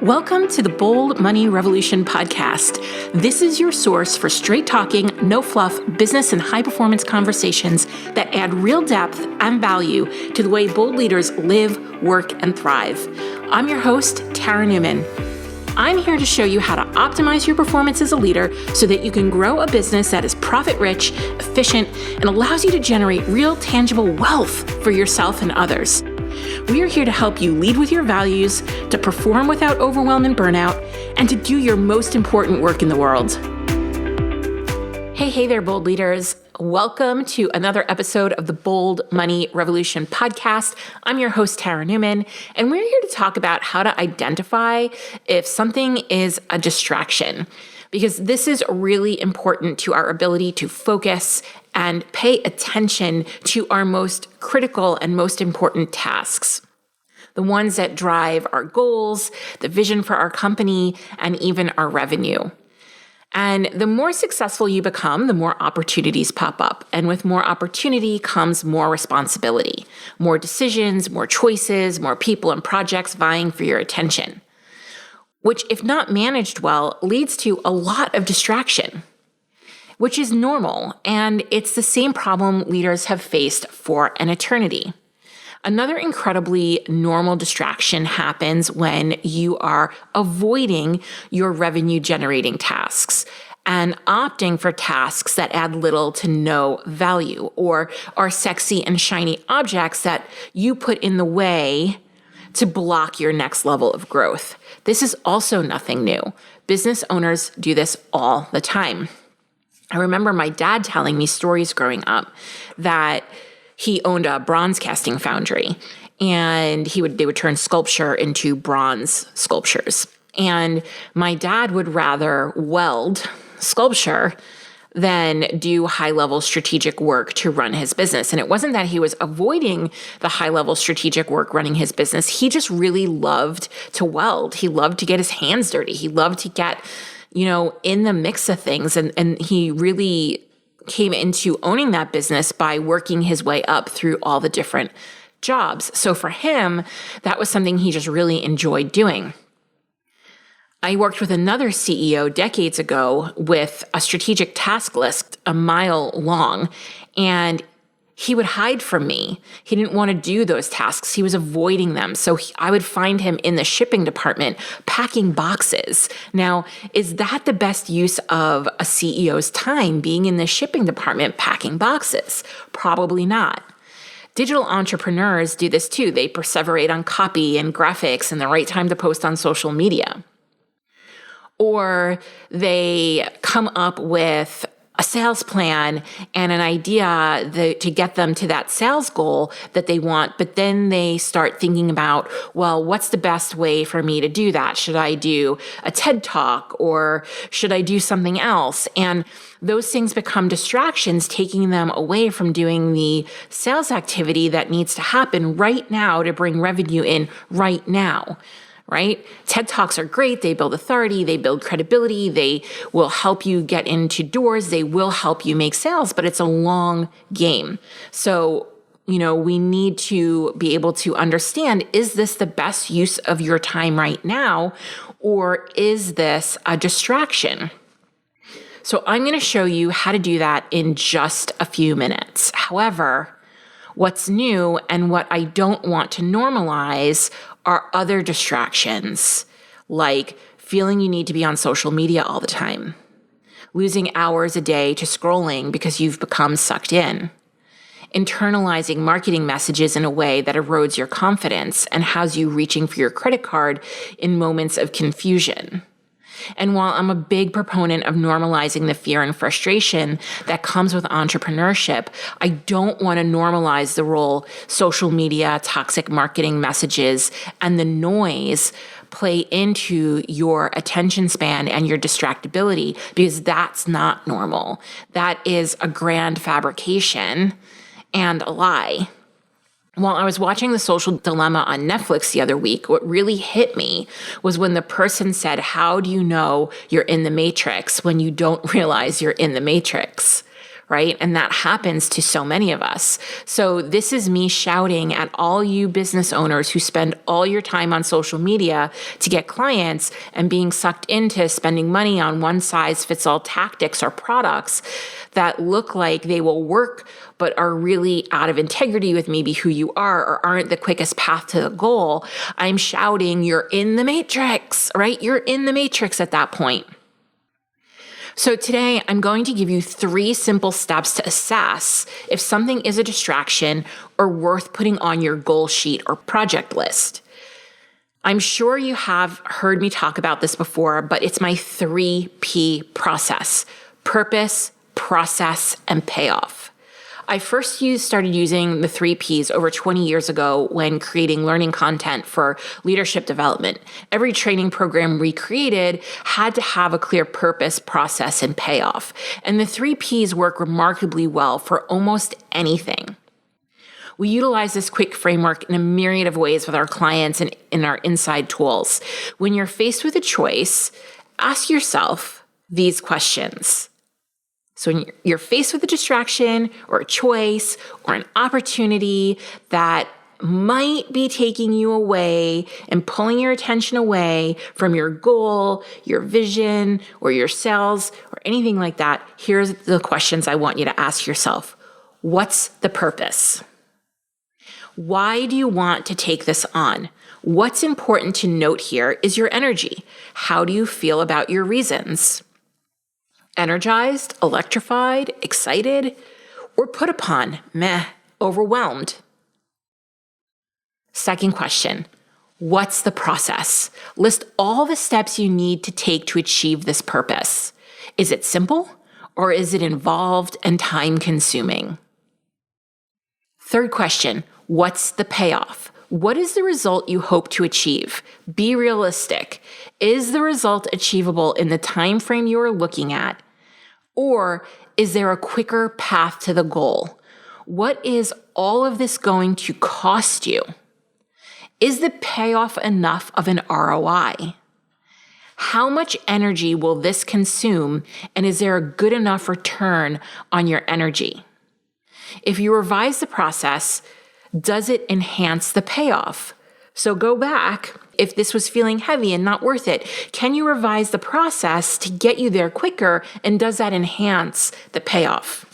Welcome to the Bold Money Revolution podcast. This is your source for straight talking, no fluff, business and high performance conversations that add real depth and value to the way bold leaders live, work, and thrive. I'm your host, Tara Newman. I'm here to show you how to optimize your performance as a leader so that you can grow a business that is profit-rich, efficient, and allows you to generate real, tangible wealth for yourself and others. We are here to help you lead with your values, to perform without overwhelm and burnout, and to do your most important work in the world. Hey there, bold leaders. Welcome to another episode of the Bold Money Revolution podcast. I'm your host, Tara Newman, and we're here to talk about how to identify if something is a distraction, because this is really important to our ability to focus and pay attention to our most critical and most important tasks, the ones that drive our goals, the vision for our company, and even our revenue. And the more successful you become, the more opportunities pop up. And with more opportunity comes more responsibility, more decisions, more choices, more people and projects vying for your attention, which, if not managed well, leads to a lot of distraction, which is normal. And it's the same problem leaders have faced for an eternity. Another incredibly normal distraction happens when you are avoiding your revenue-generating tasks and opting for tasks that add little to no value or are sexy and shiny objects that you put in the way to block your next level of growth. This is also nothing new. Business owners do this all the time. I remember my dad telling me stories growing up that he owned a bronze casting foundry, and they would turn sculpture into bronze sculptures. And my dad would rather weld sculpture than do high-level strategic work to run his business. And it wasn't that he was avoiding the high-level strategic work running his business. He just really loved to weld. He loved to get his hands dirty. He loved to get, in the mix of things. And he really came into owning that business by working his way up through all the different jobs. So for him, that was something he just really enjoyed doing. I worked with another CEO decades ago with a strategic task list a mile long, and he would hide from me. He didn't want to do those tasks. He was avoiding them. So I would find him in the shipping department packing boxes. Now, is that the best use of a CEO's time, being in the shipping department packing boxes? Probably not. Digital entrepreneurs do this too. They perseverate on copy and graphics and the right time to post on social media. Or they come up with a sales plan and an idea to get them to that sales goal that they want, but then they start thinking about, well, what's the best way for me to do that? Should I do a TED Talk or should I do something else? And those things become distractions, taking them away from doing the sales activity that needs to happen right now to bring revenue in right now. Right? TED Talks are great. They build authority. They build credibility. They will help you get into doors. They will help you make sales, but it's a long game. So, we need to be able to understand, is this the best use of your time right now, or is this a distraction? So I'm going to show you how to do that in just a few minutes. However, what's new and what I don't want to normalize are other distractions, like feeling you need to be on social media all the time, losing hours a day to scrolling because you've become sucked in, internalizing marketing messages in a way that erodes your confidence and has you reaching for your credit card in moments of confusion. And while I'm a big proponent of normalizing the fear and frustration that comes with entrepreneurship, I don't want to normalize the role social media, toxic marketing messages, and the noise play into your attention span and your distractibility, because that's not normal. That is a grand fabrication and a lie. While I was watching The Social Dilemma on Netflix the other week, what really hit me was when the person said, how do you know you're in the matrix when you don't realize you're in the matrix, right? And that happens to so many of us. So this is me shouting at all you business owners who spend all your time on social media to get clients and being sucked into spending money on one-size-fits-all tactics or products that look like they will work but are really out of integrity with maybe who you are or aren't the quickest path to the goal. I'm shouting, you're in the matrix, right? You're in the matrix at that point. So today I'm going to give you 3 simple steps to assess if something is a distraction or worth putting on your goal sheet or project list. I'm sure you have heard me talk about this before, but it's my 3P process: purpose, process, and payoff. I first started using the 3Ps over 20 years ago when creating learning content for leadership development. Every training program we created had to have a clear purpose, process, and payoff. And the 3Ps work remarkably well for almost anything. We utilize this quick framework in a myriad of ways with our clients and in our inside tools. When you're faced with a choice, ask yourself these questions. So when you're faced with a distraction or a choice or an opportunity that might be taking you away and pulling your attention away from your goal, your vision, or your sales, or anything like that, here's the questions I want you to ask yourself. What's the purpose? Why do you want to take this on? What's important to note here is your energy. How do you feel about your reasons? Energized, electrified, excited, or put upon, overwhelmed? Second question, what's the process? List all the steps you need to take to achieve this purpose. Is it simple or is it involved and time-consuming? Third question, what's the payoff? What is the result you hope to achieve? Be realistic. Is the result achievable in the time frame you are looking at? Or is there a quicker path to the goal? What is all of this going to cost you? Is the payoff enough of an ROI? How much energy will this consume, and is there a good enough return on your energy? If you revise the process, does it enhance the payoff? So go back. If this was feeling heavy and not worth it, can you revise the process to get you there quicker, and does that enhance the payoff?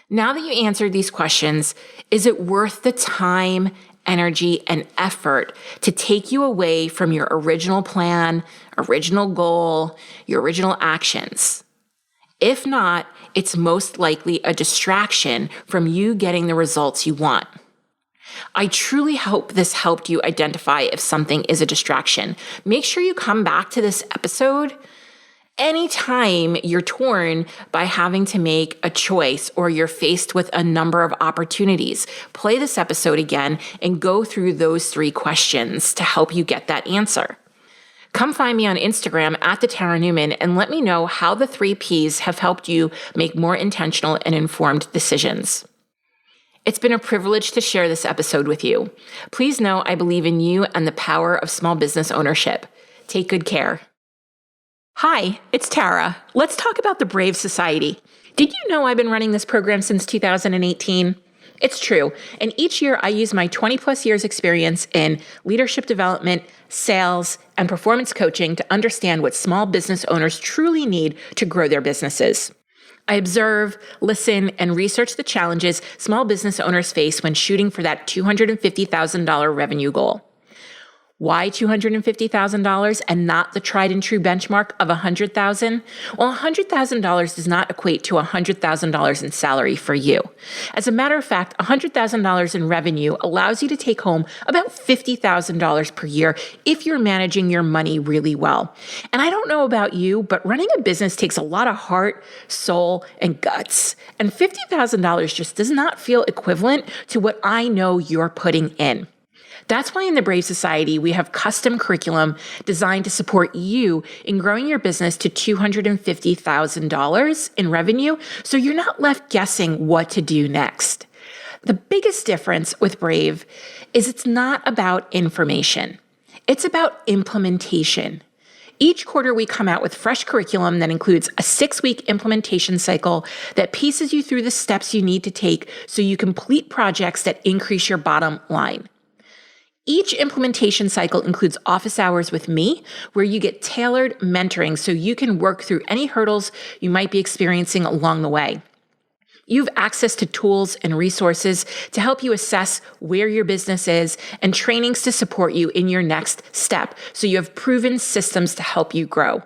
Now that you answered these questions, is it worth the time, energy, and effort to take you away from your original plan, original goal, your original actions? If not, it's most likely a distraction from you getting the results you want. I truly hope this helped you identify if something is a distraction. Make sure you come back to this episode anytime you're torn by having to make a choice or you're faced with a number of opportunities. Play this episode again and go through those 3 questions to help you get that answer. Come find me on Instagram at the Tara Newman and let me know how the 3Ps have helped you make more intentional and informed decisions. It's been a privilege to share this episode with you. Please know I believe in you and the power of small business ownership. Take good care. Hi, it's Tara. Let's talk about the Brave Society. Did you know I've been running this program since 2018? It's true. And each year I use my 20 plus years experience in leadership development, sales, and performance coaching to understand what small business owners truly need to grow their businesses. I observe, listen, and research the challenges small business owners face when shooting for that $250,000 revenue goal. Why $250,000 and not the tried and true benchmark of $100,000? Well, $100,000 does not equate to $100,000 in salary for you. As a matter of fact, $100,000 in revenue allows you to take home about $50,000 per year if you're managing your money really well. And I don't know about you, but running a business takes a lot of heart, soul, and guts. And $50,000 just does not feel equivalent to what I know you're putting in. That's why in the Brave Society, we have custom curriculum designed to support you in growing your business to $250,000 in revenue, so you're not left guessing what to do next. The biggest difference with Brave is it's not about information. It's about implementation. Each quarter, we come out with fresh curriculum that includes a 6-week implementation cycle that pieces you through the steps you need to take so you complete projects that increase your bottom line. Each implementation cycle includes office hours with me, where you get tailored mentoring so you can work through any hurdles you might be experiencing along the way. You have access to tools and resources to help you assess where your business is and trainings to support you in your next step, so you have proven systems to help you grow.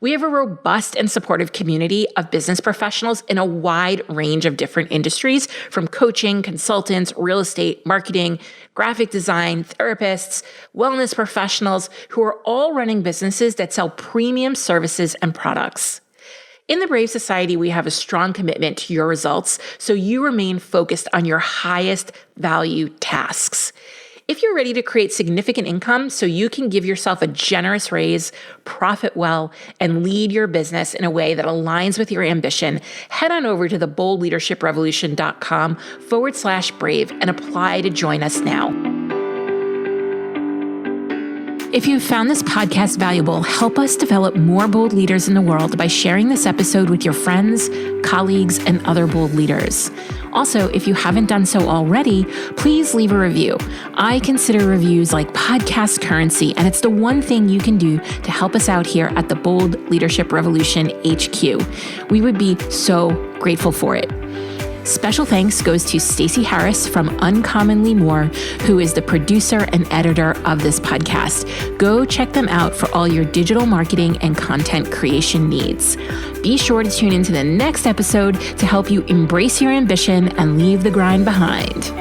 We have a robust and supportive community of business professionals in a wide range of different industries, from coaching, consultants, real estate, marketing, graphic design, therapists, wellness professionals, who are all running businesses that sell premium services and products. In the Brave Society, we have a strong commitment to your results, so you remain focused on your highest value tasks. If you're ready to create significant income so you can give yourself a generous raise, profit well, and lead your business in a way that aligns with your ambition, head on over to theboldleadership.com/brave and apply to join us now. If you found this podcast valuable, help us develop more bold leaders in the world by sharing this episode with your friends, colleagues, and other bold leaders. Also, if you haven't done so already, please leave a review. I consider reviews like podcast currency, and it's the one thing you can do to help us out here at the Bold Leadership Revolution HQ. We would be so grateful for it. Special thanks goes to Stacey Harris from Uncommonly More, who is the producer and editor of this podcast. Go check them out for all your digital marketing and content creation needs. Be sure to tune into the next episode to help you embrace your ambition and leave the grind behind.